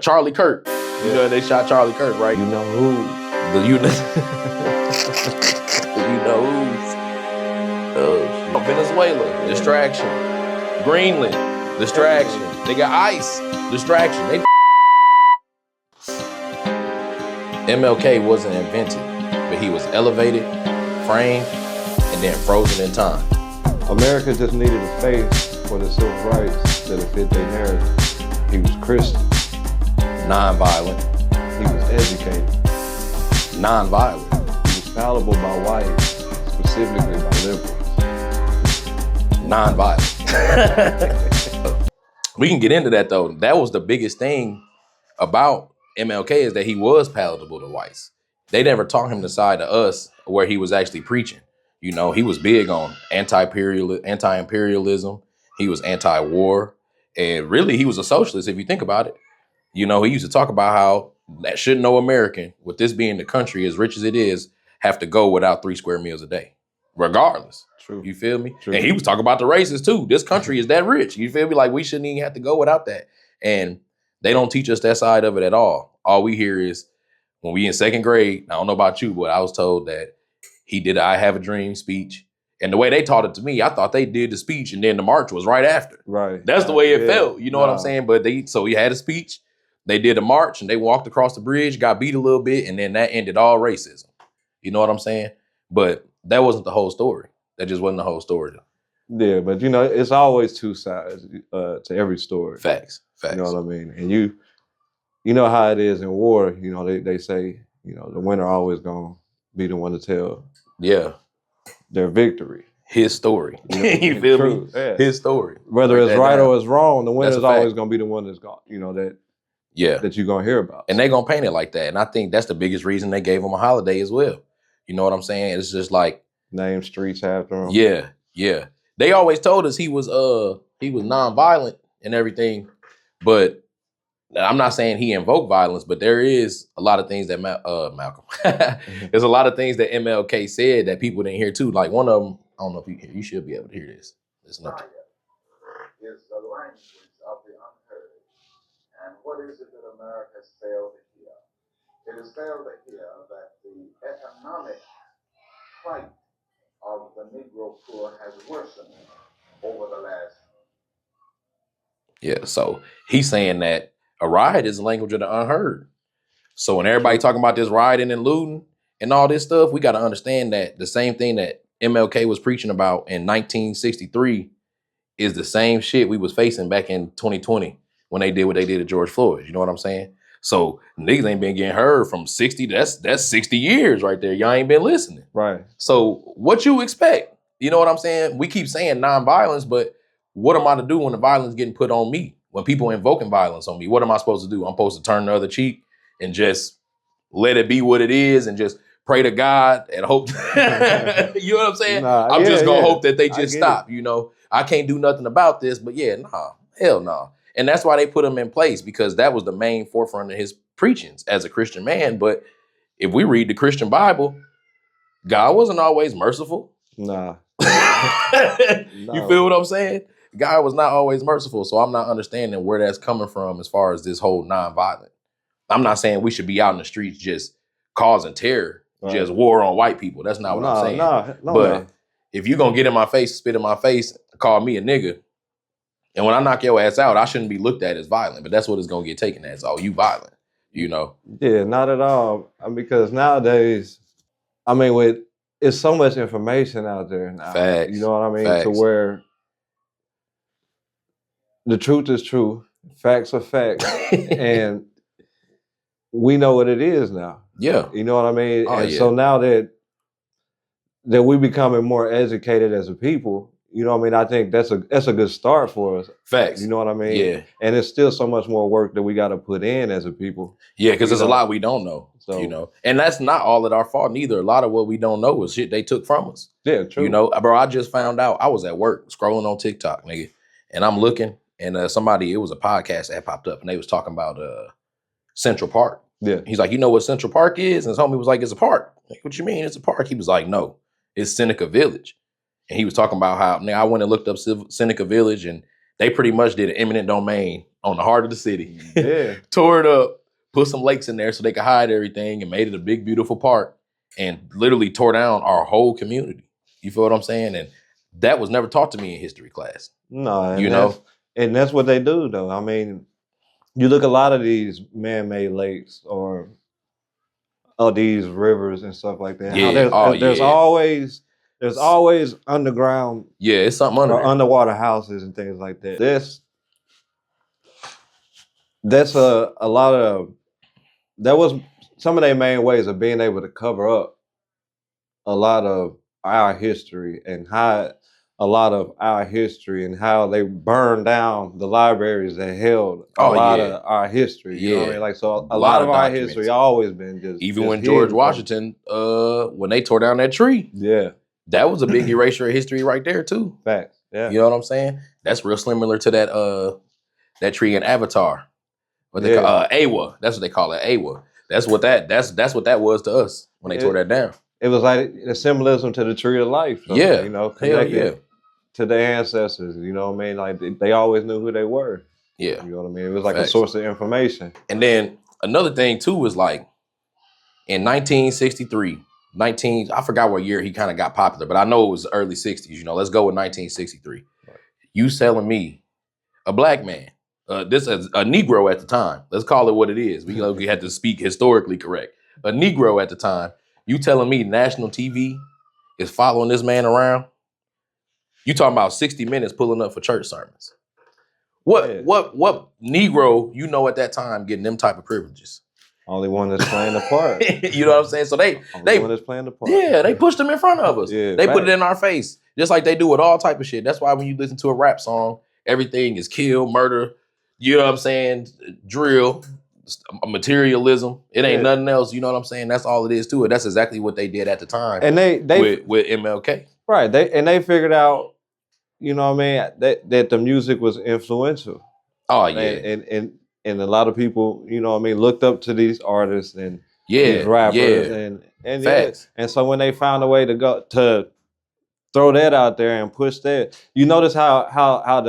Charlie Kirk. You know they shot Charlie Kirk, right? You know who? You know who's? Oh, shit. Venezuela, distraction. Greenland, distraction. They got ICE, distraction. MLK wasn't invented, but he was elevated, framed, and then frozen in time. America just needed a face for the civil rights that it fit their narrative. He was Christian. Non-violent. He was educated. Non-violent. He was fallible by whites, specifically by liberals. Non-violent. We can get into that though. That was the biggest thing about MLK is that he was palatable to whites. They never taught him the side of us where he was actually preaching. You know, he was big on anti-imperialism. He was anti-war. And really, he was a socialist, if you think about it. You know, he used to talk about how that should no American, with this being the country as rich as it is, have to go without 3 square meals a day, regardless. True. You feel me? True. And he was talking about the races too. This country is that rich. You feel me? Like we shouldn't even have to go without that. And they don't teach us that side of it at all. All we hear is when we in 2nd grade, I don't know about you, but I was told that he did a I Have a Dream speech. And the way they taught it to me, I thought they did the speech and then the march was right after. Right. That's the way it felt. You know what I'm saying? But so he had a speech, they did a march and they walked across the bridge, got beat a little bit, and then that ended all racism. You know what I'm saying? But that wasn't the whole story. That just wasn't the whole story. Yeah, but you know, it's always 2 sides to every story. Facts. You know what I mean? And you know how it is in war. You know, they say, you know, the winner always gonna be the one to tell their victory. His story. You know, you feel true. me? Yeah. His story. Whether it's right or it's wrong, the winner's always gonna be the one that's gonna, you know, that you're gonna hear about. And they're gonna paint it like that. And I think that's the biggest reason they gave him a holiday as well. You know what I'm saying? It's just like name streets after him. Yeah, yeah. They always told us he was non-violent and everything, but I'm not saying he invoked violence, but there is a lot of things that Malcolm. There's a lot of things that MLK said that people didn't hear too. Like one of them, I don't know if you should be able to hear this. Listen up. Is the language of the unheard. And what is it that America has failed to hear? It has failed to hear that the economic plight of the Negro poor has worsened over the last. Yeah, so he's saying that a riot is the language of the unheard. So when everybody talking about this rioting and looting and all this stuff, we got to understand that the same thing that MLK was preaching about in 1963 is the same shit we was facing back in 2020 when they did what they did to George Floyd. You know what I'm saying? So niggas ain't been getting heard from 60. That's 60 years right there. Y'all ain't been listening. Right. So what you expect? You know what I'm saying? We keep saying nonviolence, but what am I to do when the violence getting put on me? When people invoking violence on me, what am I supposed to do? I'm supposed to turn the other cheek and just let it be what it is and just pray to God and hope. You know what I'm saying? I'm just gonna hope that they just stop. You know, I can't do nothing about this, but hell no. And that's why they put him in place, because that was the main forefront of his preachings as a Christian man. But if we read the Christian Bible, God wasn't always merciful. Nah. You feel what I'm saying? God was not always merciful. So I'm not understanding where that's coming from as far as this whole nonviolent. I'm not saying we should be out in the streets just causing terror, just war on white people. That's not what I'm saying. But if you're going to get in my face, spit in my face, call me a nigga, and when I knock your ass out, I shouldn't be looked at as violent, but that's what it's going to get taken as. Oh, you violent, you know? Yeah, not at all. Because nowadays, I mean, it's so much information out there now. Facts. You know what I mean? Facts. To where the truth is true, facts are facts, and we know what it is now. Yeah. You know what I mean? Oh, and so now that we becoming more educated as a people, you know what I mean? I think that's a good start for us. Facts. You know what I mean? Yeah. And it's still so much more work that we got to put in as a people. Yeah, because there's a lot we don't know. So, you know, and that's not all at our fault neither. A lot of what we don't know is shit they took from us. Yeah, true. You know, bro, I just found out. I was at work scrolling on TikTok, nigga, and I'm looking, and it was a podcast that popped up, and they was talking about Central Park. Yeah. He's like, you know what Central Park is? And his homie was like, it's a park. Like, what you mean it's a park? He was like, no, it's Seneca Village. And he was talking about how, now I went and looked up Seneca Village, and they pretty much did an eminent domain on the heart of the city. Yeah. Tore it up, put some lakes in there so they could hide everything and made it a big, beautiful park and literally tore down our whole community. You feel what I'm saying? And that was never taught to me in history class. No, and you know? And that's what they do, though. I mean, you look at a lot of these man-made lakes or these rivers and stuff like that. Yeah. There's always underground. Yeah, it's something under there. Underwater houses and things like that. That's a lot of. That was some of their main ways of being able to cover up a lot of our history and hide a lot of our history and how they burned down the libraries that held a lot of our history. You know what I mean? Like, so a lot of our history always been just even when George Washington, when they tore down that tree. Yeah. That was a big erasure of history right there too. Facts. Yeah. You know what I'm saying? That's real similar to that tree in Avatar. What they call Awa. That's what they call it. Awa. That's what that was to us when they tore that down. It was like the symbolism to the tree of life. So, yeah. You know, connected to their ancestors. You know what I mean? Like they always knew who they were. Yeah. You know what I mean? It was like a source of information. And then another thing too was like in 1963, I forgot what year he kind of got popular, but I know it was the early 60s. You know, let's go with 1963. Right. You telling me, a black man, this is a Negro at the time. Let's call it what it is. We had to speak historically correct. A Negro at the time. You telling me national TV is following this man around? You talking about 60 Minutes pulling up for church sermons? What Negro you know at that time getting them type of privileges? Only one that's playing the part. You know what I'm saying? So they one that's playing the part. Yeah, they pushed them in front of us. Yeah, they put it in our face, just like they do with all type of shit. That's why when you listen to a rap song, everything is kill, murder. You know what I'm saying? Drill, materialism. It ain't nothing else. You know what I'm saying? That's all it is to it. That's exactly what they did at the time. And they with MLK. Right. They figured out, you know what I mean, that the music was influential. Oh yeah. And a lot of people, you know what I mean, looked up to these artists and these rappers and facts. And so when they found a way to throw that out there and push that, you notice how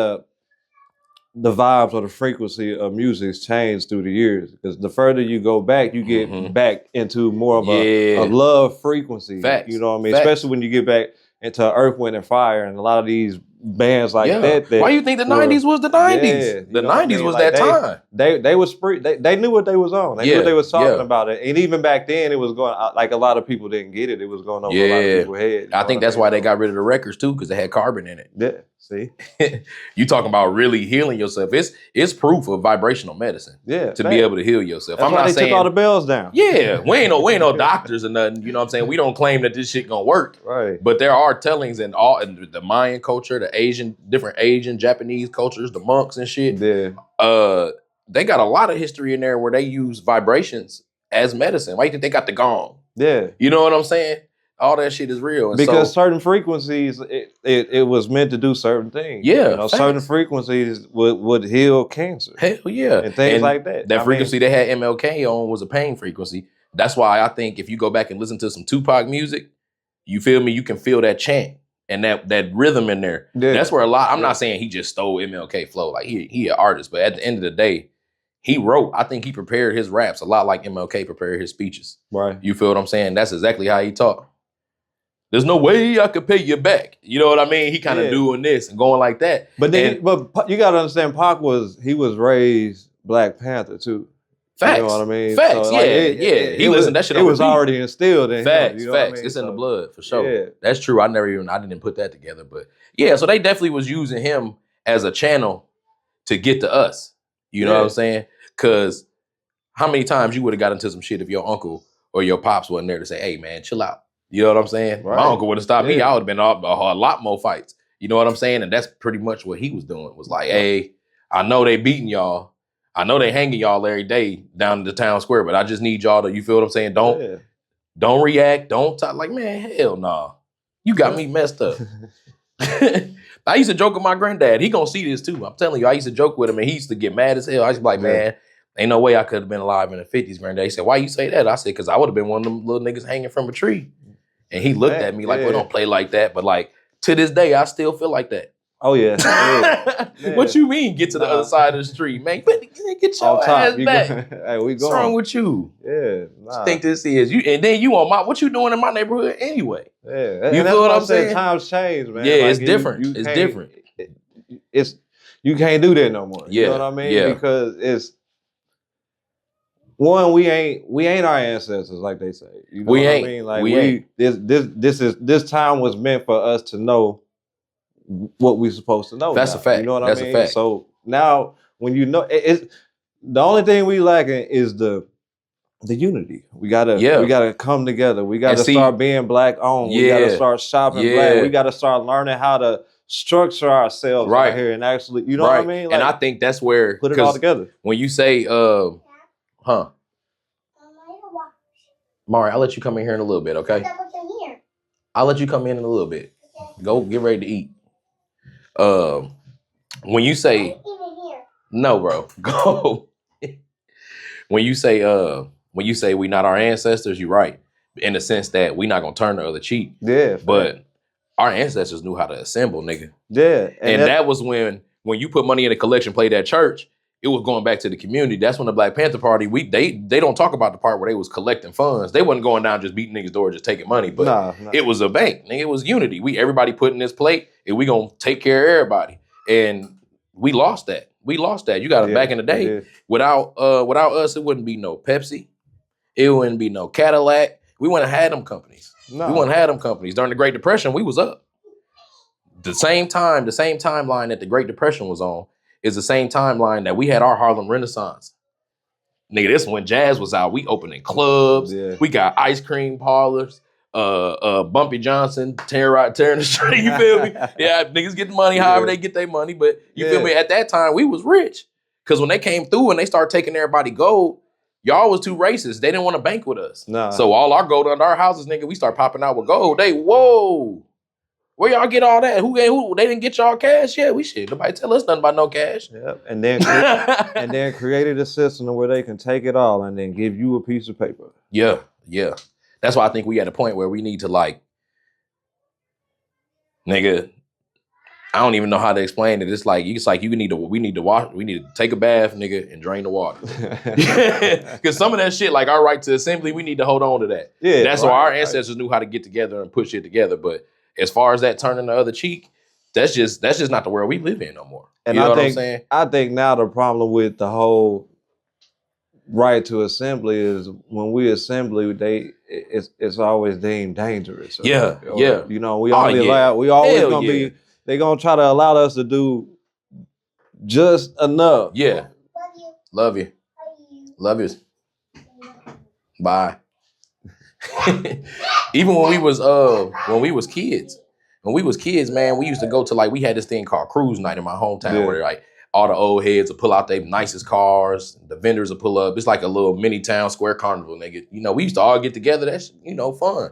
the vibes or the frequency of music's changed through the years. Because the further you go back, you get back into more of a love frequency. Facts. You know what I mean? Facts. Especially when you get back into Earth, Wind, and Fire and a lot of these bands like that. Why you think the 90s was the 90s? Yeah, the 90s was like that time. They was free. They knew what they was on. They knew what they was talking about it. And even back then, it was going like a lot of people didn't get it. It was going over a lot of people's heads. I think that's why they got rid of the records too, because they had carbon in it. Yeah. See, you talking about really healing yourself? It's proof of vibrational medicine. Yeah, to be able to heal yourself. That's I'm why not they saying took all the bells down. Yeah, we ain't no doctors or nothing. You know what I'm saying? We don't claim that this shit gonna work. Right. But there are tellings in the Mayan culture, the different Asian, Japanese cultures, the monks and shit. Yeah. They got a lot of history in there where they use vibrations as medicine. Why you think they got the gong? Yeah. You know what I'm saying? All that shit is real. And because certain frequencies, it was meant to do certain things. Yeah. You know, certain frequencies would heal cancer. Hell yeah. And things like that. That frequency they had MLK on was a pain frequency. That's why I think if you go back and listen to some Tupac music, you feel me, you can feel that chant and that rhythm in there. Yeah. That's where I'm not saying he just stole MLK flow. Like he an artist, but at the end of the day, he wrote. I think he prepared his raps a lot like MLK prepared his speeches. Right. You feel what I'm saying? That's exactly how he talked. There's no way I could pay you back. You know what I mean? He kind of doing this and going like that. But then, but you got to understand, Pac was raised Black Panther too. Facts. You know what I mean? Facts. So, like, he listened. That shit. It was already instilled in facts. him. You know facts. What I mean? It's in the blood for sure. Yeah. That's true. I didn't put that together, but yeah. So they definitely was using him as a channel to get to us. You know what I'm saying? Because how many times you would have got into some shit if your uncle or your pops wasn't there to say, "Hey, man, chill out." You know what I'm saying? Right. My uncle would have stopped me. I would have been a lot more fights. You know what I'm saying? And that's pretty much what he was doing. Was like, hey, I know they beating y'all. I know they hanging y'all every day down in the town square, but I just need y'all to, you feel what I'm saying? Don't react. Don't talk. Like, man, hell nah. You got me messed up. I used to joke with my granddad. He gonna see this too. I'm telling you, I used to joke with him and he used to get mad as hell. I used to be like, man, ain't no way I could have been alive in the 50s, granddad. He said, why you say that? I said, because I would have been one of them little niggas hanging from a tree. And he looked at me like, well, don't play like that. But like, to this day, I still feel like that. Oh yeah. Yeah. What you mean get to the other side of the street, man? Get your ass back. Hey, we What's wrong going. with you? Yeah. What you think this is? You and then you on my what you doing in my neighborhood anyway? Yeah. You And feel that's what I'm I said, saying? times change, man. Yeah, Like, it's different. It's different. It's you can't do that no more. Yeah. You know what I mean? Yeah. Because it's one, we ain't our ancestors, like they say. You know We what ain't. I mean? Like We ain't. this time was meant for us to know what we're supposed to know. That's now. a fact. You know what That's I a mean? fact. So now when you know it's the only thing we lacking is the unity. We gotta come together. We gotta start being black owned. We gotta start shopping black. We gotta start learning how to structure ourselves out here and actually, you know what I mean? Like, and I think that's where put it all together. When you say, Mari, I'll let you come in here in a little bit, okay? I'll let you come in a little bit. Go get ready to eat. When you say no, bro, go. When you say we not our ancestors, you're right. In the sense that we not gonna turn the other cheek. Yeah. But our ancestors knew how to assemble, nigga. Yeah. And that was when you put money in a collection plate at church, it was going back to the community. That's when the Black Panther Party, they don't talk about the part where they was collecting funds. They wasn't going down just beating niggas' door, just taking money. But it was a bank. Nigga, it was unity. Everybody put in this plate and we gonna take care of everybody. And we lost that. You got it back in the day. Without us, it wouldn't be no Pepsi. It wouldn't be no Cadillac. We wouldn't have had them companies. We wouldn't have them companies. During the Great Depression, we was up. The same timeline that the Great Depression was on is the same timeline that we had our Harlem Renaissance. Nigga, this when jazz was out. We opening clubs. Yeah. We got ice cream parlors. Bumpy Johnson tearing the street. You feel me? Yeah, niggas get the money however they get their money. But you feel me? At that time, we was rich. Because when they came through and they started taking everybody gold, y'all was too racist. They didn't want to bank with us. So all our gold under our houses, nigga, we start popping out with gold. Whoa. Where y'all get all that? Who they didn't get y'all cash yet? We shit. Nobody tell us nothing about no cash. Yep. And then created a system where they can take it all and then give you a piece of paper. Yeah. That's why I think we at a point where we need to nigga, I don't even know how to explain it. It's like we need to take a bath, nigga, and drain the water. Because some of that shit, like our right to assembly, we need to hold on to that. Yeah. That's why our ancestors knew how to get together and put shit together. But as far as that turning the other cheek, that's just not the world we live in no more. And you know what I'm saying? I think now the problem with the whole right to assembly is when we assembly, it's always deemed dangerous. Yeah. You know, we always gonna be. They're gonna try to allow us to do just enough. Yeah. Love you. Love you. Bye. Even when we was kids, man, we used to go to we had this thing called cruise night in my hometown where all the old heads would pull out their nicest cars, the vendors would pull up. It's like a little mini town square carnival, nigga. You know, we used to all get together. That's fun.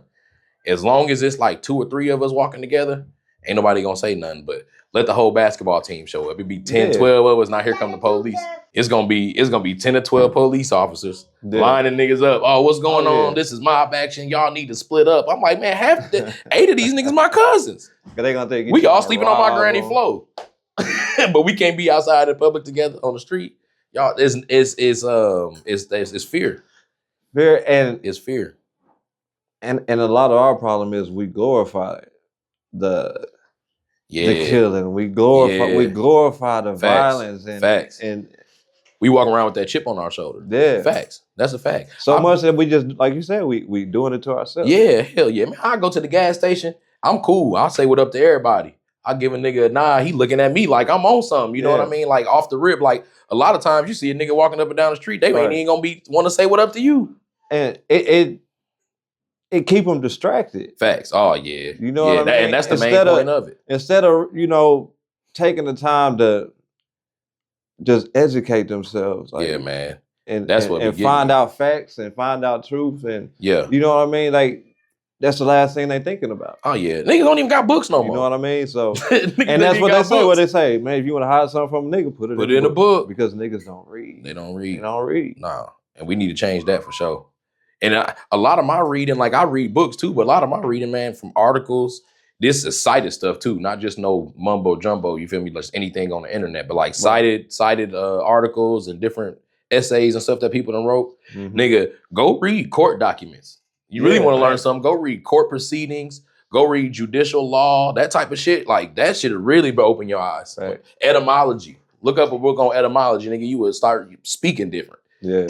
As long as it's 2 or 3 of us walking together, ain't nobody gonna say nothing. But let the whole basketball team show up. It'd be 10, 12 of us. Now here come the police. It's gonna be 10 or 12 police officers lining niggas up. Oh, what's going on? This is mob action. Y'all need to split up. I'm like, man, 8 of these niggas my cousins. They gonna think we all sleeping on my granny Fllow. But we can't be outside in public together on the street. Y'all, it's fear. It's fear. And a lot of our problem is we glorify the killing. We glorify the violence and we walk around with that chip on our shoulder. Yeah. Facts. That's a fact. So much that we just, like you said, we doing it to ourselves. Yeah, hell yeah. Man, I go to the gas station. I'm cool. I'll say what up to everybody. I give a nigga a nod. He looking at me like I'm on something. You know what I mean? Like off the rip. Like a lot of times you see a nigga walking up and down the street, they ain't even gonna want to say what up to you. And it keep them distracted. Facts. Oh yeah. You know what I mean? And that's the main point of it. Instead of, taking the time to just educate themselves. Man. And that's what and find out facts and find out truth and you know what I mean? Like that's the last thing they thinking about. Oh yeah. Niggas don't even got books no more. You know what I mean? So and that's what they say. What they say, man, if you want to hide something from a nigga, put it in a book. Because niggas don't read. They don't read. Nah. And we need to change that for sure. And a lot of my reading, I read books too, but a lot of my reading, man, from articles this is cited stuff too, not just no mumbo jumbo. You feel me? Like anything on the internet, but like cited articles and different essays and stuff that people done wrote. Nigga, go read court documents. You really want to learn something? Go read court proceedings. Go read judicial law, that type of shit. Like that shit really open your eyes. Right. Etymology. Look up a book on etymology, nigga. You would start speaking different. Yeah.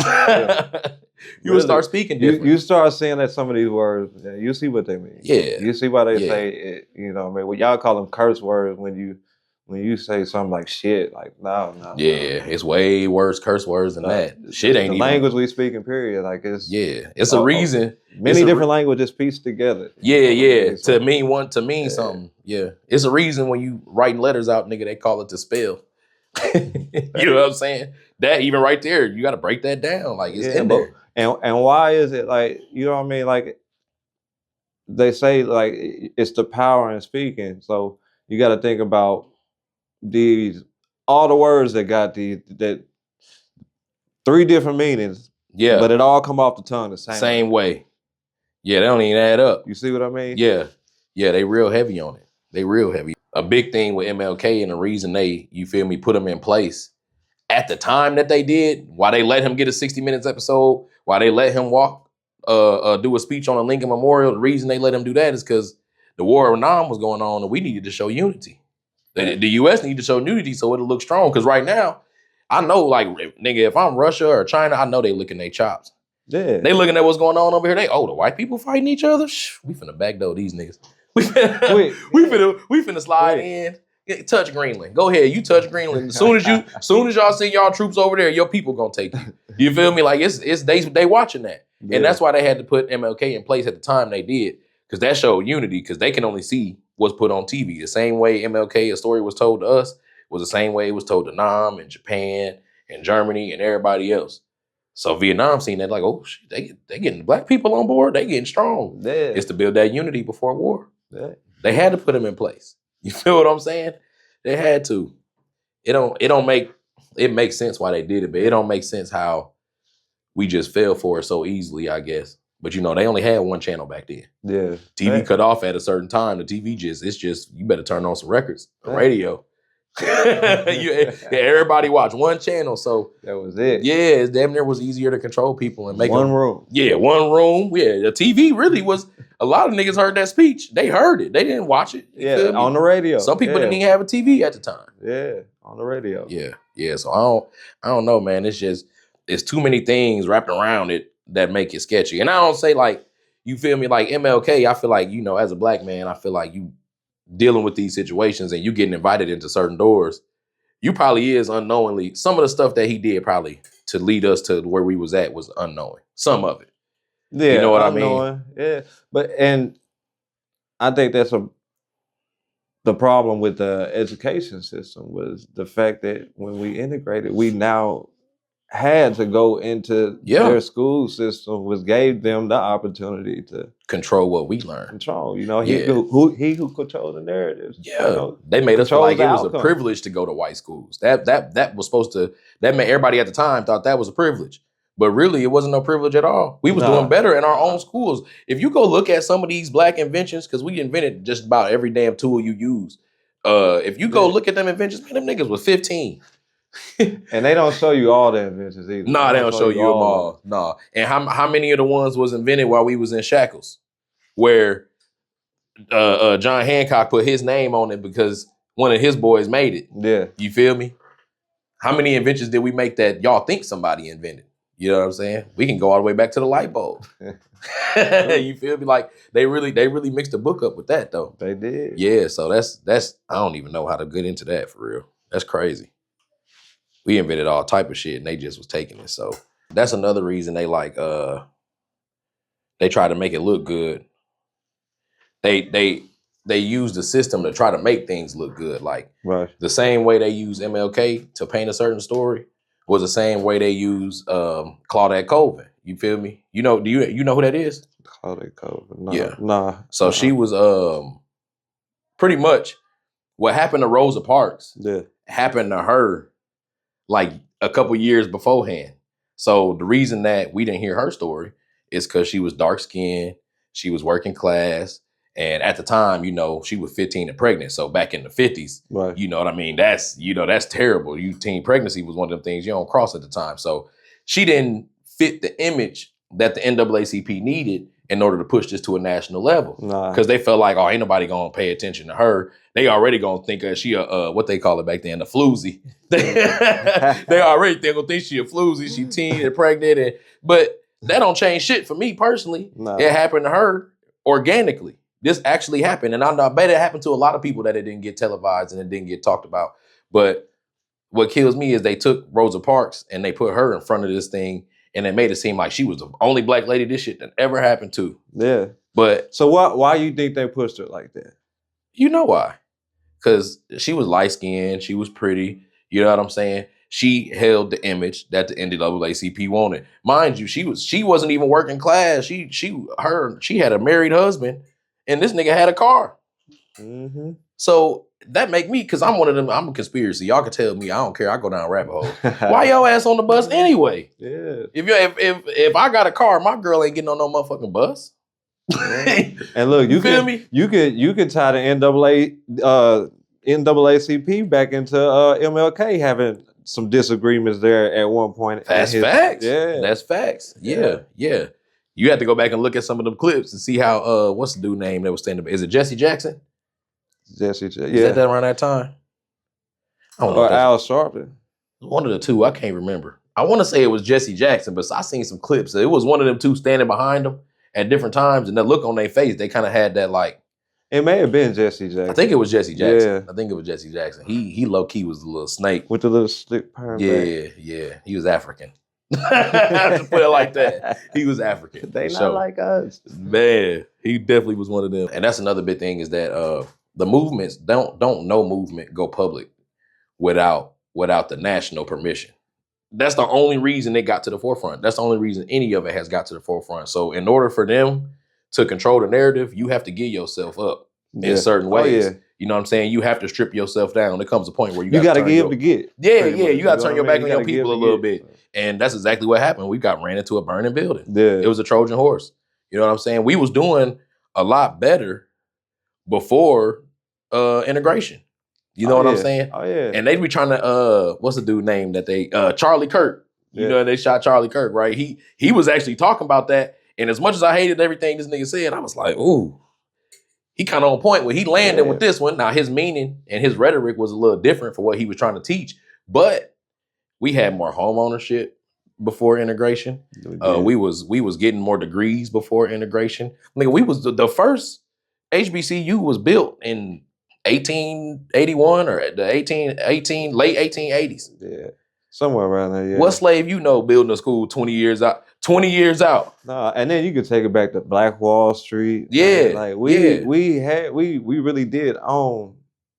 You would start speaking different. You start seeing that some of these words, you see what they mean. Yeah. You see why they say it, you know, I mean, well, y'all call them curse words when you say something like shit, like no. Yeah, it's way worse curse words than that. Shit ain't the even language we speak in, period. Like it's a reason. Many different languages pieced together. Yeah. To mean something. Yeah. It's a reason when you writing letters out, nigga, they call it to spell. You know what I'm saying? That even right there, you gotta break that down. Like it's in there. And why is it like, you know what I mean? Like they say like it's the power in speaking. So you gotta think about all the words that got that 3 different meanings. Yeah. But it all come off the tongue the same way. Yeah, they don't even add up. You see what I mean? Yeah. Yeah, they real heavy on it. They real heavy. A big thing with MLK and the reason they, you feel me, put him in place at the time that they did, why they let him get a 60 Minutes episode, why they let him do a speech on a Lincoln Memorial, the reason they let him do that is because the war of Nam was going on and we needed to show unity. The U.S. needed to show unity so it'll look strong. Because right now, I know, like, nigga, if I'm Russia or China, I know they licking their chops. Yeah. They looking at what's going on over here. The white people fighting each other? Shh, we finna backdoor these niggas. We finna slide in. Touch Greenland. Go ahead, you touch Greenland. As soon as y'all see y'all troops over there, your people gonna take you. You feel me? Like they watching that. Yeah. And that's why they had to put MLK in place at the time they did. Because that showed unity, because they can only see what's put on TV. The same way MLK, a story was told to us, was the same way it was told to Nam and Japan and Germany and everybody else. So Vietnam seen that like, oh shit, they getting black people on board, they getting strong. Yeah. It's to build that unity before war. Yeah. They had to put them in place. You feel what I'm saying? They had to. It makes sense why they did it, but it don't make sense how we just fell for it so easily, I guess. But you know, they only had one channel back then. Yeah. TV cut off at a certain time. The TV it's just, you better turn on some records, the radio. Everybody watch one channel, so that was it. Yeah, it damn near was easier to control people and make one room. Yeah, one room. Yeah, the TV really was. A lot of niggas heard that speech. They heard it. They didn't watch it. Yeah, on the radio. Some people didn't even have a TV at the time. Yeah, on the radio. Yeah. So I don't know, man. It's too many things wrapped around it that make it sketchy. And I don't say like, you feel me, like MLK. I feel like, you know, as a black man, I feel like you dealing with these situations and you getting invited into certain doors, you probably is unknowingly. Some of the stuff that he did probably to lead us to where we was at was unknowing. Some of it. Yeah, you know what I mean? Yeah, and I think that's the problem with the education system was the fact that when we integrated, we now had to go into their school system, which gave them the opportunity to control what we learned. Control, you know, he who controlled the narratives. Yeah, you know, they made us feel like it was a privilege to go to white schools. That was supposed to. That made everybody at the time thought that was a privilege. But really, it wasn't no privilege at all. We was doing better in our own schools. If you go look at some of these black inventions, because we invented just about every damn tool you use. If you go look at them inventions, man, them niggas was 15. And they don't show you all the inventions either. Nah, they don't show you them all. Nah. And how many of the ones was invented while we was in shackles? Where John Hancock put his name on it because one of his boys made it. Yeah. You feel me? How many inventions did we make that y'all think somebody invented? You know what I'm saying? We can go all the way back to the light bulb. You feel me? Like they really mixed the book up with that though. They did. Yeah, so that's I don't even know how to get into that for real. That's crazy. We invented all type of shit and they just was taking it. So that's another reason they like they try to make it look good. They use the system to try to make things look good. Like the same way they use MLK to paint a certain story was the same way they use Claudette Colvin. You feel me? You know, do you know who that is? Claudette Colvin. No, yeah. Nah. So she was pretty much what happened to Rosa Parks happened to her like a couple years beforehand. So the reason that we didn't hear her story is because she was dark skinned, she was working class, And at the time, you know, she was 15 and pregnant. So back in the 50s, Right. you know what I mean? That's, you know, that's terrible. Teen pregnancy was one of them things you don't cross at the time. So she didn't fit the image that the NAACP needed in order to push this to a national level. Nah. Because they felt like, oh, ain't nobody gonna pay attention to her. They already gonna think she a what they call it back then, a floozy. They already gonna think she a floozy. She teen and pregnant, but that don't change shit for me personally. Nah. It happened to her organically. This actually happened, and I bet it happened to a lot of people that it didn't get televised and it didn't get talked about. But what kills me is they took Rosa Parks and they put her in front of this thing, and they made it seem like she was the only black lady this shit that ever happened to. Yeah. But so why you think they pushed her like that? You know why? Because she was light skinned, she was pretty. You know what I'm saying? She held the image that the NAACP wanted. Mind you, she wasn't even working class. She had a married husband, and this nigga had a car. Mm-hmm. So that make me, because I'm one of them, I'm a conspiracy. Y'all can tell me, I don't care. I go down rabbit hole. Why your ass on the bus anyway? Yeah. If I got a car, my girl ain't getting on no motherfucking bus. And look, you feel can me? You can tie the NAACP back into MLK having some disagreements there at one point. That's facts. Yeah, that's facts. Yeah. You have to go back and look at some of them clips and see how what's the dude name that was standing up? Is it Jesse Jackson? Jesse Jackson. Yeah. Is that around that time? I don't know. Or Al Sharpton. One of the two. I can't remember. I want to say it was Jesse Jackson, but I seen some clips. It was one of them two standing behind him at different times, and the look on their face, they kind of had that like. It may have been Jesse Jackson. I think it was Jesse Jackson. Yeah. I think it was Jesse Jackson. He low key was a little snake with the little slick perm. Yeah. He was African. To put it like that, he was African. They not like us, man. He definitely was one of them, and that's another big thing is that the movements don't no movement go public without the national permission. That's the only reason it got to the forefront. That's the only reason any of it has got to the forefront. So in order for them to control the narrative, you have to give yourself up in certain ways. You know what I'm saying? You have to strip yourself down. There comes a point where you got to give to get. Yeah. You got to turn your back on your people a little bit. And that's exactly what happened. We got ran into a burning building. Yeah. It was a Trojan horse. You know what I'm saying? We was doing a lot better before integration. You know what I'm saying? Oh, yeah. And they be trying to, what's the dude name that they, Charlie Kirk. You know, they shot Charlie Kirk, right? He was actually talking about that. And as much as I hated everything this nigga said, I was like, ooh, he kind of on point where he landed with this one. Now his meaning and his rhetoric was a little different for what he was trying to teach. But we had more home ownership before integration. We was getting more degrees before integration. Nigga, we was the first HBCU was built in 1881 or the late 1880s. Yeah. Somewhere around there, yeah. What slave you know building a school 20 years out? 20 years out. Nah, and then you could take it back to Black Wall Street. Yeah. Like we really did own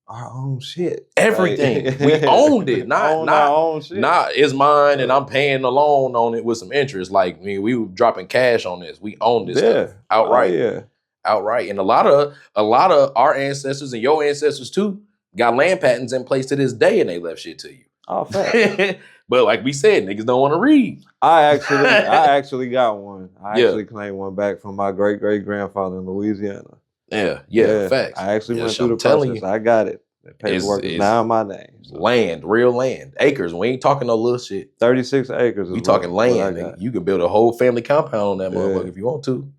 our own shit. Everything. Like, we owned it. Not our own shit. Not it's mine and I'm paying the loan on it with some interest. Like we were dropping cash on this. We owned this stuff outright. Oh, yeah. Outright. And a lot of our ancestors and your ancestors too got land patents in place to this day and they left shit to you. Oh, fact. But like we said, niggas don't want to read. I actually got one. I actually claimed one back from my great-great-grandfather in Louisiana. Yeah, facts. I actually went through the process. I got it. The paperwork is now in my name. So. Land, real land. Acres. We ain't talking no little shit. 36 acres. We talking land. You can build a whole family compound on that motherfucker if you want to.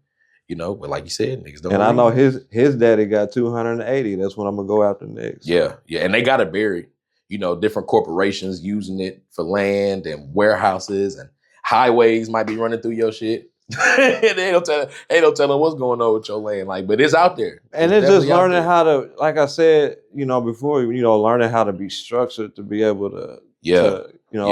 You know, but like you said, niggas don't. And I know his daddy got 280. That's what I'm gonna go after next. Yeah, and they got it buried. You know, different corporations using it for land and warehouses and highways might be running through your shit. they don't tell them what's going on with your land. Like, but it's out there. And it's just learning how to, like I said, before, learning how to be structured to be able to,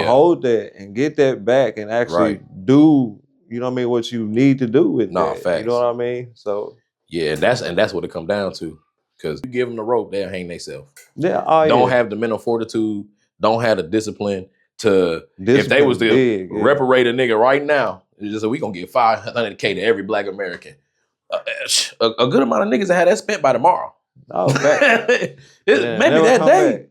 hold that and get that back and actually do, what you need to do with that. Facts. You know what I mean? So yeah, and that's what it come down to. Because you give them the rope, they'll hang themselves. Yeah, don't have the mental fortitude, don't have the discipline to. If they was to reparate a nigga right now, it's just we gonna get $500K to every Black American. A good amount of niggas that had that spent by tomorrow. Oh, maybe that day.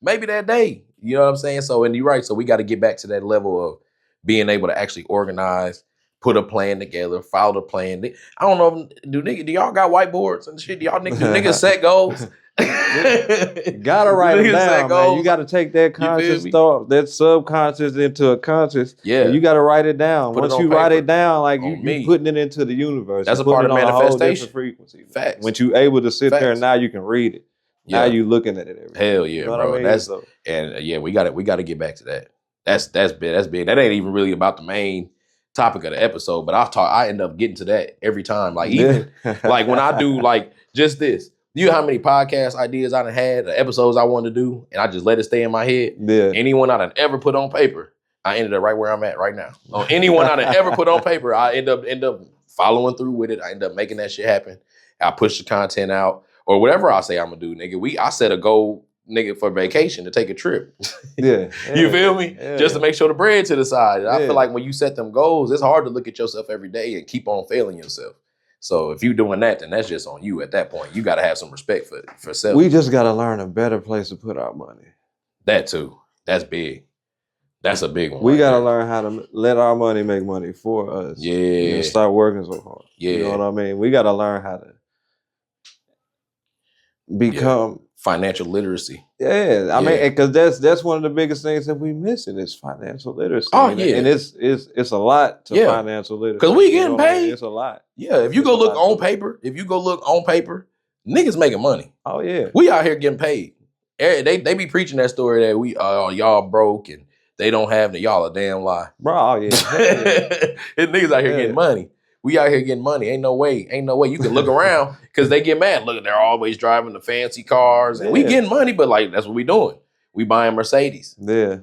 Maybe that day. You know what I'm saying? So, and you're right. So we got to get back to that level of being able to actually organize, put a plan together, follow the plan. I don't know, do y'all got whiteboards and shit? Do niggas set goals? You gotta write them Niggas set down, man. You goals. gotta take that You feel conscious me? thought, that subconscious into a conscious. Yeah. And you gotta write it down. Put it Once on you write paper. it down, like On you me. putting it into the universe. That's You're a part putting of it on a whole different manifestation. frequency. Facts. When you able to sit there, Facts. now you can read it. Now Yeah. you looking at it every day. Hell yeah, You know bro. what I mean? That's So, and yeah, we got to get back to that. That's big. That's big. That ain't even really about the main topic of the episode, but I end up getting to that every time. Like even like when I do like just this. You know how many podcast ideas I done had, the episodes I wanted to do, and I just let it stay in my head. yeah. Anyone I done ever put on paper, I ended up right where I'm at right now. On anyone I done ever put on paper, I end up following through with it. I end up making that shit happen. I push the content out or whatever I say I'm gonna do, nigga. I set a goal, nigga, for vacation to take a trip. Yeah. You feel me? Yeah. Just to make sure the bread to the side. And I Yeah. feel like when you set them goals, it's hard to look at yourself every day and keep on failing yourself. So if you doing that, then that's just on you at that point. You got to have some respect for self. We just gotta learn a better place to put our money. That too. That's big. That's a big one. We right gotta there. learn how to let our money make money for us. Yeah. And stop working so hard. Yeah. You know what I mean? We gotta learn how to become Financial literacy. Yeah, I Yeah. mean, because that's one of the biggest things that we missing is financial literacy. Oh, and, yeah. and it's a lot to Yeah. financial literacy. 'Cause we You getting know what I mean? paid. It's a lot. Yeah. If you It's go a look lot on to paper, niggas making money. Oh yeah, We out here getting paid. They be preaching that story that we y'all broke and they don't have the y'all a damn lie. bro. Oh yeah, hell yeah. And niggas out here Yeah. getting money. We out here getting money. Ain't no way. You can look around because they get mad. Look, they're always driving the fancy cars. And we Yeah. getting money, but like that's what we doing. We buying Mercedes. yeah.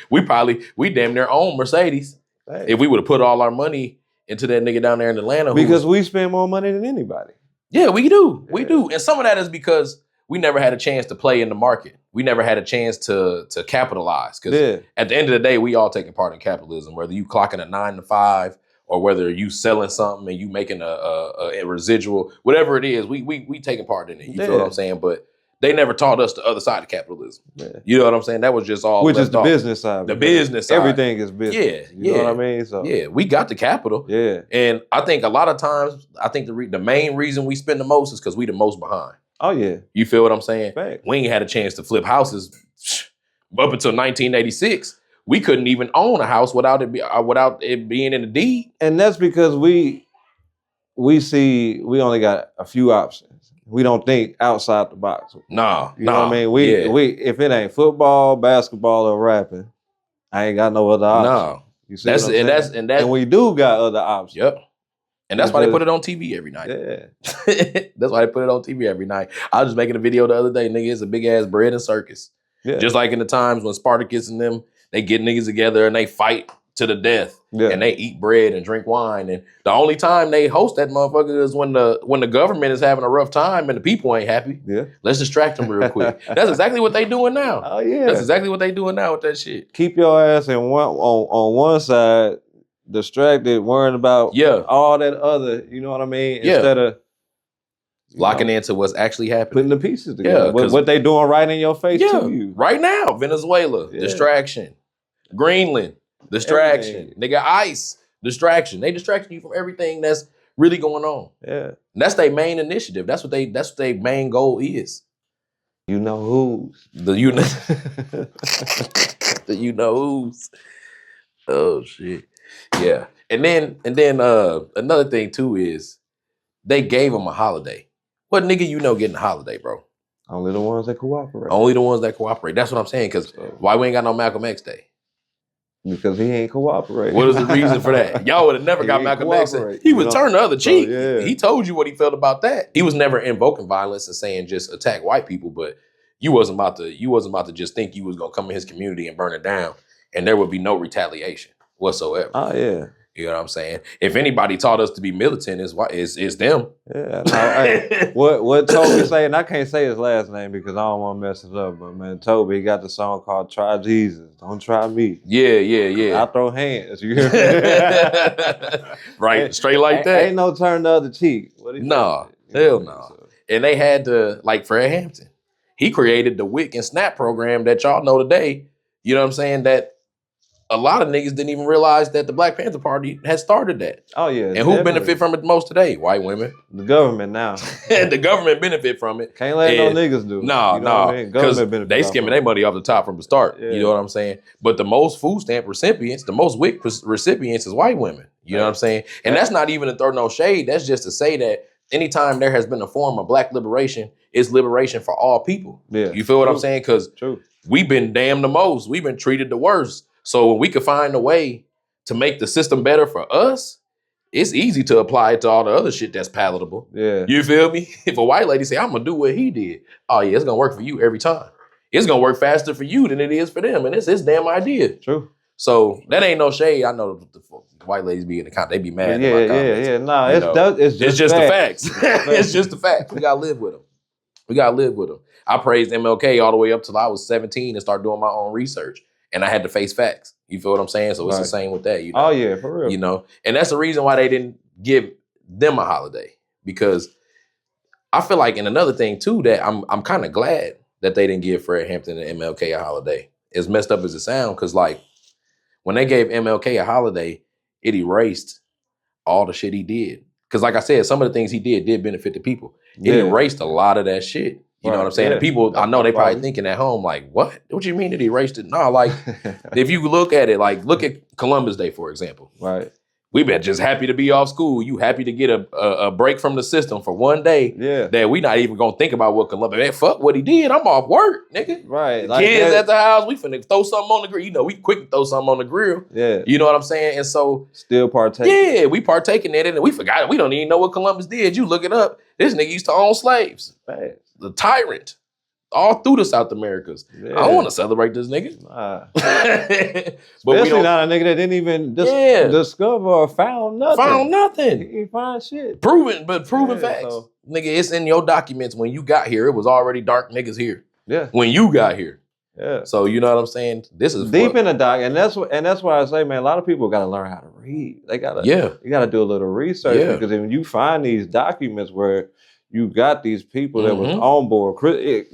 we damn near own Mercedes. Hey. If we would have put all our money into that nigga down there in Atlanta. who Because was- we spend more money than anybody. yeah, we do. We Yeah. do. And some of that is because we never had a chance to play in the market. We never had a chance to capitalize. Because Yeah, at the end of the day, we all taking part in capitalism, whether you clocking a 9 to 5 or whether you selling something and you making a residual, whatever it is, we taking part in it. You feel what Yeah. I'm saying? But they never taught us the other side of capitalism. yeah. You know what I'm saying? That was just all Which is left the off. business side. The because business side. Everything is business. Yeah, You know yeah. what I mean? So Yeah, we got the capital. yeah. And I think a lot of times, the main reason we spend the most is because we the most behind. Oh yeah. You feel what I'm saying? Fact. We ain't had a chance to flip houses up until 1986. We couldn't even own a house without it being in the deed. And that's because we see we only got a few options. We don't think outside the box. Nah, You know what I mean? We if it ain't football, basketball, or rapping, I ain't got no other option. nah. You see That's what I'm saying? and that's And we do got other options. yep. And that's why they put it on TV every night. Yeah. That's why they put it on TV every night. I was just making a video the other day, nigga. It's a big ass bread and circus. Yeah. Just like in the times when Spartacus and them, they get niggas together and they fight to the death. Yeah. And they eat bread and drink wine. And the only time they host that motherfucker is when the government is having a rough time and the people ain't happy. Yeah. Let's distract them real quick. That's exactly what they doing now. Oh yeah. That's exactly what they doing now with that shit. Keep your ass on one side, distracted, worrying about Yeah. all that other, you know what I mean? Yeah. Instead of Locking into what's actually happening. putting the pieces together. Yeah, 'cause- what they doing right in your face Yeah, to you. right now, Venezuela, Yeah. distraction. Greenland, distraction. Everything. They got ICE, distraction. They distracting you from everything that's really going on. Yeah. And that's their main initiative. That's what their main goal is. You know who's. The you know, the you know who's. Oh shit. Yeah. And then another thing too is they gave them a holiday. What nigga you know getting a holiday, bro? Only the ones that cooperate. Only the ones that cooperate. That's what I'm saying. Because So, why we ain't got no Malcolm X Day? because he ain't cooperating. What is the reason for that? Y'all would have never He got ain't Malcolm X. cooperate, He you would know? turn the other So, cheek. yeah. He told you what he felt about that. He was never invoking violence and saying just attack white people, but you wasn't about to just think you was gonna come in his community and burn it down, and there would be no retaliation whatsoever. Oh yeah. You know what I'm saying? If anybody taught us to be militant, is them. Yeah. No, hey, what Toby say, and I can't say his last name because I don't want to mess it up, but man, Toby, he got the song called Try Jesus, Don't Try Me. Yeah. I throw hands. You hear me? Right, straight like Ain't- that. Ain't no turn the other cheek. What he Nah, say? hell no. And they had to, like Fred Hampton, he created the WIC and SNAP program that y'all know today. You know what I'm saying? That a lot of niggas didn't even realize that the Black Panther Party had started that. Oh yeah. And who benefit from it the most today? White women. The government now. And the government benefit from it. Can't let no niggas do it. Nah, you know what I mean? Government benefit they skimming their money off the top from the start. Yeah. You know what I'm saying? But the most food stamp recipients, the most WIC recipients is white women. You know what I'm saying? And that's not even to throw no shade. That's just to say that anytime there has been a form of Black liberation, it's liberation for all people. Yeah. You feel what I'm saying? Because we've been damned the most. We've been treated the worst. So when we could find a way to make the system better for us, it's easy to apply it to all the other shit that's palatable. Yeah. You feel me? If a white lady say, I'm gonna do what he did, oh yeah, it's gonna work for you every time. It's gonna work faster for you than it is for them. And it's his damn idea. True. So that ain't no shade. I know the white ladies be in the comment, they be mad at my comments. Yeah. No, it's just the facts. It's just the facts. We gotta live with them. I praised MLK all the way up till I was 17 and started doing my own research. And I had to face facts. You feel what I'm saying? So it's the same with that. You know? Oh yeah, for real. You know, and that's the reason why they didn't give them a holiday, because I feel like, and another thing too, that I'm kind of glad that they didn't give Fred Hampton and MLK a holiday. As messed up as it sounds, because like when they gave MLK a holiday, it erased all the shit he did. Because like I said, some of the things he did benefit the people. It erased a lot of that shit. You know what I'm saying? Yeah. And people, I know they probably thinking at home, like, what? What you mean it erased it? No, like, if you look at it, like, look at Columbus Day, for example. Right. We've been just happy to be off school. You happy to get a break from the system for one day. Yeah. That we not even gonna think about what Columbus, man, fuck what he did. I'm off work, nigga. Right. Like kids at the house, we finna throw something on the grill. You know, we quick to throw something on the grill. Yeah. You know what I'm saying? And so still partaking. Yeah, we partaking in it, and we forgot it. We don't even know what Columbus did. You look it up. This nigga used to own slaves. Right. The tyrant. All through the South Americas. Yeah. I don't want to celebrate this nigga. Nah. But especially not a nigga that didn't even discover or found nothing. Found nothing. He didn't find shit. Proven facts. So. Nigga, it's in your documents. When you got here, it was already dark niggas here. Yeah. When you got here. Yeah. So you know what I'm saying? This is deep in the doc, and that's why I say, man, a lot of people gotta learn how to read. They gotta you gotta do a little research because when you find these documents where you got these people that was on board,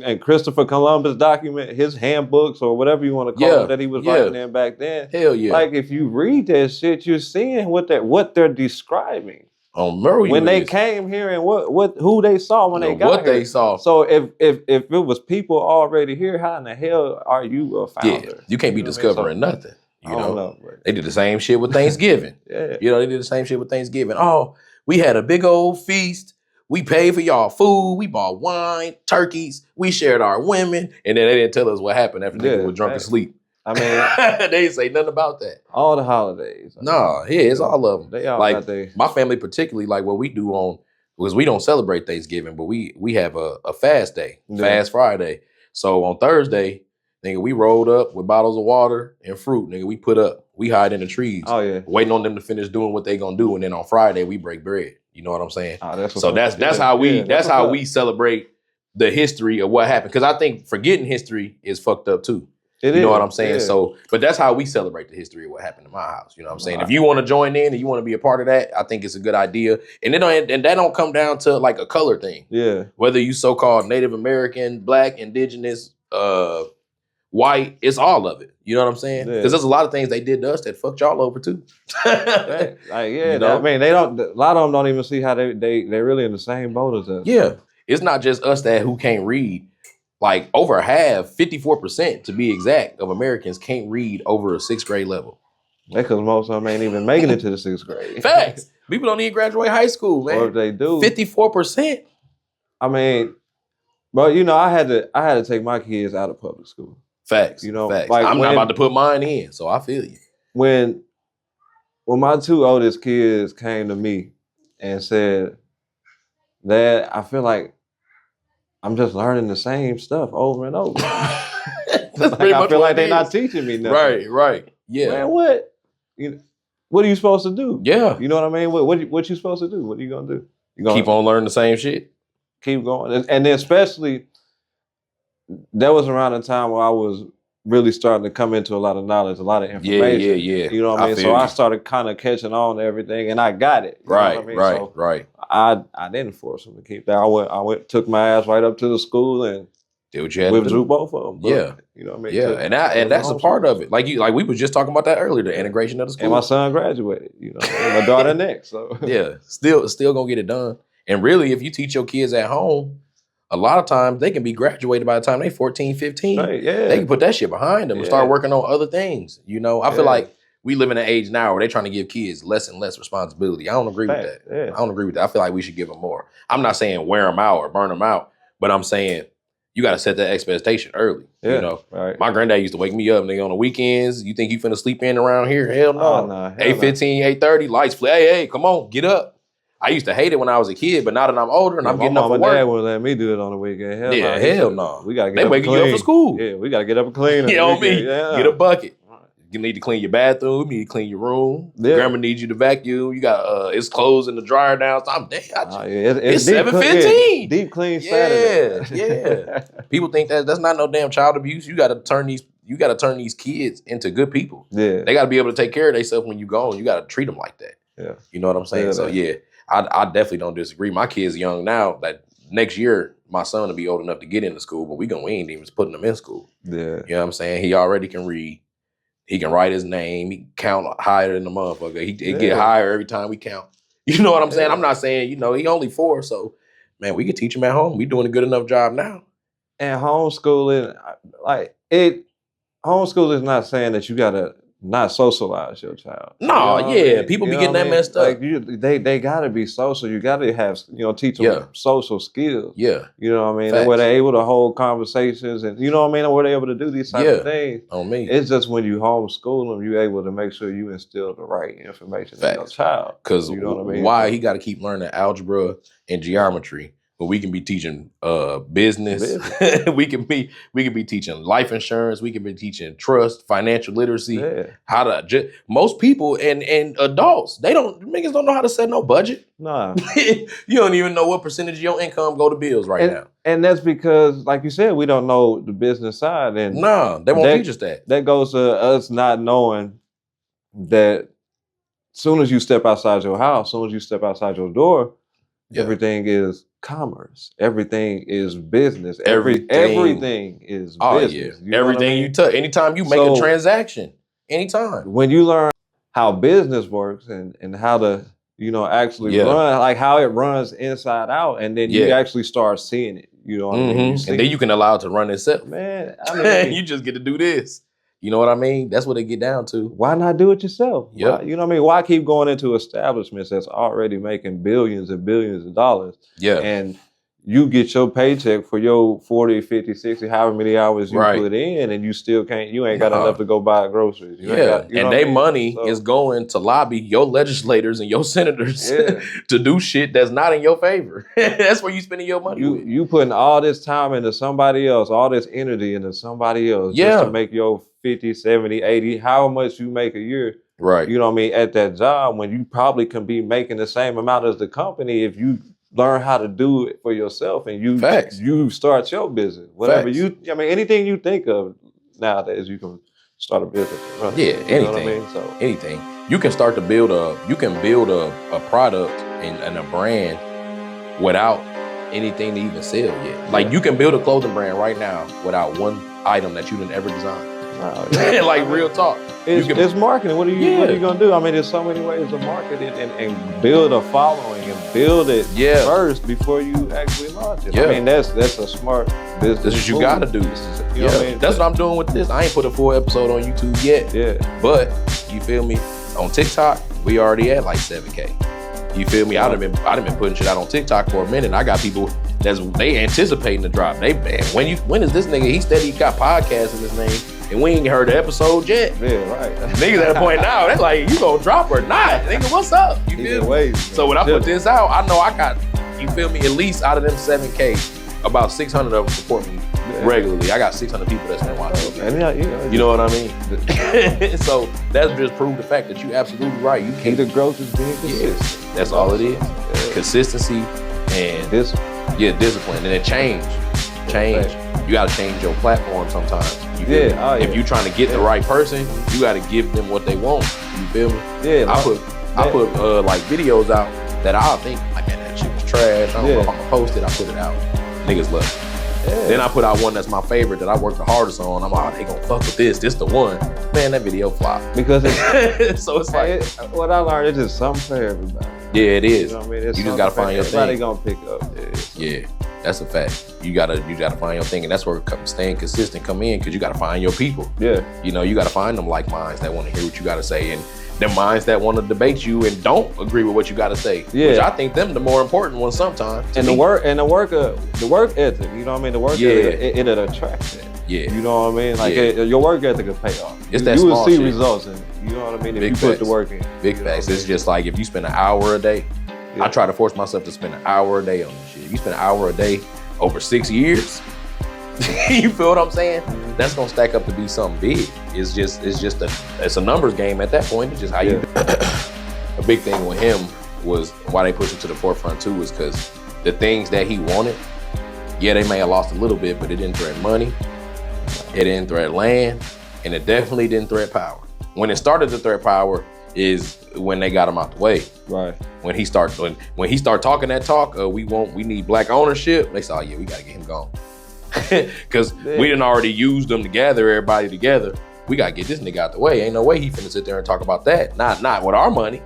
and Christopher Columbus document, his handbooks or whatever you want to call it that he was writing in back then. Hell yeah! Like if you read that shit, you're seeing what they're describing. When they came here and who they saw when they got what here. They saw. So if it was people already here, how in the hell are you a founder? Yeah, you can't be discovering nothing. You know, but they did the same shit with Thanksgiving. You know, they did the same shit with Thanksgiving. Oh, we had a big old feast. We paid for y'all food. We bought wine, turkeys. We shared our women. And then they didn't tell us what happened after niggas were drunk and sleep. I mean, they didn't say nothing about that. All the holidays. No, it's all of them. They all like got their... my family, particularly, like what we do because we don't celebrate Thanksgiving, but we have a fast day, fast Friday. So on Thursday, nigga, we rolled up with bottles of water and fruit. Nigga, we put up. We hide in the trees. Oh yeah, waiting on them to finish doing what they gonna do, and then on Friday we break bread. You know what I'm saying? Oh, that's how we celebrate the history of what happened. Because I think forgetting history is fucked up too. You know what I'm saying? Yeah. So, but that's how we celebrate the history of what happened in my house. You know what I'm saying? If you want to join in and you want to be a part of that, I think it's a good idea. And that don't come down to like a color thing. Yeah. Whether you so-called Native American, Black, Indigenous, white, it's all of it. You know what I'm saying? Because there's a lot of things they did to us that fucked y'all over too. Like, you know? I mean, a lot of them don't even see how they're really in the same boat as us. Yeah. It's not just us who can't read. Like over half, 54% to be exact, of Americans can't read over a 6th grade level. That's because most of them ain't even making it to the 6th grade. Facts. People don't even graduate high school, man. Or if they do, 54%. I mean, but you know, I had to take my kids out of public school. Facts. You know, facts. Like I'm not about to put mine in, so I feel you. When my 2 oldest kids came to me and said, "Dad, I feel like I'm just learning the same stuff over and over. I feel like they're not teaching me nothing." Right. Yeah. Man, what? What are you supposed to do? Yeah. You know what I mean? What you supposed to do? What are you gonna do? You gonna keep on learning the same shit? Keep going. And then especially, that was around the time where I was really starting to come into a lot of knowledge, a lot of information. Yeah. You know what I mean? So I started kind of catching on to everything, and I got it. You know what I mean? Right. I didn't force them to keep that. I went, took my ass right up to the school and Did what you had to withdrew do. both of them. But, Yeah. you know what I mean. Yeah, and that's a part of it. Like we was just talking about that earlier, the integration of the school. And my son graduated. You know, and my daughter next. So yeah, still gonna get it done. And really, if you teach your kids at home, a lot of times they can be graduated by the time they 14, 15. right, yeah, They can put that shit behind them and start working on other things. You know, I feel like we live in an age now where they're trying to give kids less and less responsibility. I don't agree with that. Yeah. I don't agree with that. I feel like we should give them more. I'm not saying wear them out or burn them out, but I'm saying you got to set that expectation early. Yeah, you know, right. My granddad used to wake me up, nigga, on the weekends. You think you finna sleep in around here? Hell no. Oh, no, 8:15, 8:30, lights flare. Hey, come on, get up. I used to hate it when I was a kid, but now that I'm older and I'm getting up for work. My mom and dad wouldn't let me do it on the weekend. Hell no. We gotta get they up waking and you clean. up for school. Yeah, we gotta get up and clean. You know me. Yeah. Get a bucket. You need to clean your bathroom. You need to clean your room. Yeah. Grandma needs you to vacuum. You got it's clothes in the dryer now. So I'm damn. It's deep 7:15. Deep clean Saturday. Yeah. People think that's not no damn child abuse. You got to turn these kids into good people. Yeah. They got to be able to take care of themselves when you gone. You got to treat them like that. Yeah. You know what I'm saying? Yeah, So yeah, I definitely don't disagree. My kid's young now. That next year, my son will be old enough to get into school, but we ain't even putting him in school. Yeah. You know what I'm saying? He already can read. He can write his name. He can count higher than the motherfucker. He get higher every time we count. You know what I'm saying? I'm not saying, he only 4, so man, we can teach him at home. We doing a good enough job now. And homeschooling, homeschool is not saying that you gotta not socialize your child. No, you know what I mean? people You be know getting what I that mean? messed up. Like they gotta be social. You gotta have, teach them social skills. Yeah. You know what I mean? Facts. Where they're able to hold conversations and you know what I mean? Where they're able to do these type of things. On me. It's just when you homeschool them, you're able to make sure you instill the right information in your child. Because you know what I mean? Why he got to keep learning algebra and geometry, but we can be teaching business. we can be teaching life insurance. We can be teaching trust, financial literacy. Yeah. How to most people and adults, niggas don't know how to set no budget. Nah. You don't even know what percentage of your income go to bills now. And that's because, like you said, we don't know the business side. And they won't teach us that. That goes to us not knowing that soon as you step outside your house, soon as you step outside your door, everything is commerce. Everything is business. Everything is business. Oh, yeah. Everything you touch. Anytime you make a transaction. Anytime. When you learn how business works and how to, actually run, like how it runs inside out, and then you actually start seeing it. You know what I mean? And then you can allow it to run itself. Man, I mean, you just get to do this. You know what I mean? That's what they get down to. Why not do it yourself? Yeah. You know what I mean? Why keep going into establishments that's already making billions and billions of dollars? Yeah. And you get your paycheck for your 40, 50, 60, however many hours you put in, and you still you ain't got enough to go buy groceries. And their money is going to lobby your legislators and your senators to do shit that's not in your favor. That's where you spending your money. You putting all this time into somebody else, all this energy into somebody else just to make your 50, 70, 80, how much you make a year. Right. You know what I mean? At that job, when you probably can be making the same amount as the company if you learn how to do it for yourself and you start your business. Whatever anything you think of nowadays, you can start a business. Anything. You know what I mean? So anything. You can start to build a product and a brand without anything to even sell yet. Like you can build a clothing brand right now without one item that you didn't ever design. Like real talk. It's marketing. What are you gonna do? I mean, there's so many ways to market it and build a following and build it first before you actually launch it. I mean, that's a smart business. This is what you gotta do. You know what I mean? That's what I'm doing with this. I ain't put a full episode on YouTube yet. Yeah. But you feel me? On TikTok, we already at like 7K. You feel me? I done been putting shit out on TikTok for a minute. I got people they anticipating the drop. When is this nigga? He steady got podcasts in his name. And we ain't heard the episode yet. Yeah, right. Niggas at a point now, they're like, you gonna drop or not? Nigga, what's up? You feel me? So when I put this out, I know I got, you feel me, at least out of them 7K, about 600 of them support me regularly. I got 600 people that's been watching. You know what I mean? So that's just prove the fact that you absolutely right. You can't. The growth is being consistent. That's all it is. Consistency and discipline. And then change. You gotta change your platform sometimes. If you're trying to get the right person, you got to give them what they want. You feel me? Yeah. I put like videos out that I think like, man, that shit was trash. I don't know if I'm gonna post it. I put it out. Niggas love it. Then I put out one that's my favorite that I worked the hardest on. I'm like, oh, they gonna fuck with this. This the one. Man, that video flopped. Because it's, so it's like, what I learned is just something for everybody. yeah, it is. You know what I mean? It's You just gotta find your everybody thing. gonna pick up. Yeah, that's a fact. You gotta find your thing, and that's where staying consistent come in, because you gotta find your people. Yeah. You know, you gotta find them like minds that want to hear what you gotta say, and them minds that want to debate you and don't agree with what you gotta say. Yeah. Which I think them the more important ones sometimes. And the work ethic, you know what I mean? The work ethic, it'll attract it. Yeah. You know what I mean? Like Yeah. your work ethic will pay off. It's that you will small see shit. results, and you know what I mean. If Big you put facts. the work in. Big You know facts. what I It's mean? just like if you spend an hour a day, Yeah. I try to force myself to spend an hour a day on this shit. If you spend an hour a day over 6 years, you feel what I'm saying? Mhm. That's gonna stack up to be something big. It's a numbers game at that point. It's just how you. A big thing with him was why they pushed him to the forefront too, was because the things that he wanted, yeah, they may have lost a little bit, but it didn't threaten money, it didn't threaten land, and it definitely didn't threaten power. When it started to threat power is when they got him out the way. Right. When he start talking that talk, we need black ownership. They said, oh yeah, we gotta get him gone. Cause we didn't already use them to gather everybody together. We gotta get this nigga out the way. Ain't no way he finna sit there and talk about that. Not with our money.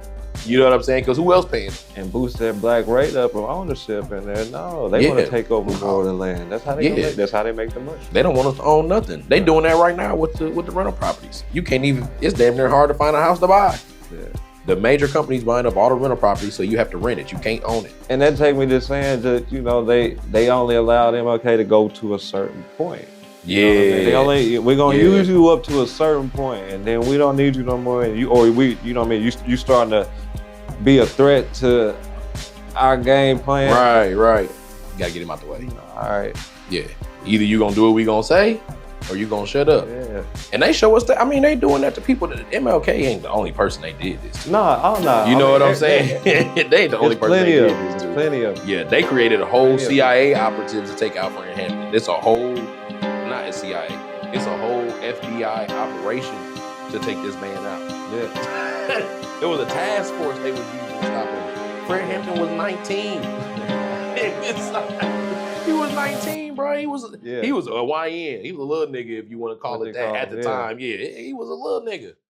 You know what I'm saying? Cause who else paying? And boost that black rate up of ownership in there. No, they want to take over more of the land. That's how they that's how they make the money. They don't want us to own nothing. They doing that right now with the rental properties. You can't even, it's damn near hard to find a house to buy. Yeah. The major companies buying up all the rental properties, so you have to rent it. You can't own it. And that take me to saying that, you know, they only allowed MLK to go to a certain point. Yeah. You know what I mean? We're gonna use you up to a certain point, and then we don't need you no more. And you know what I mean? You starting to be a threat to our game plan. Right. You gotta get him out the way. All right. Yeah. Either you gonna do what we gonna say, or you gonna shut up. Yeah. And they show us that. I mean, they doing that to people. That MLK ain't the only person they did this to. No. You know what I'm saying? They the only person they did this to. Plenty of them. Yeah, they created a whole CIA operative to take out Fred Hampton. It's a whole, not a CIA, it's a whole FBI operation to take this man out. Yeah. There was a task force they was using to stop him. Fred Hampton was 19. He was 19, bro. He was a YN. He was a little nigga, if you want to call it that at the time. Yeah, he was a little nigga.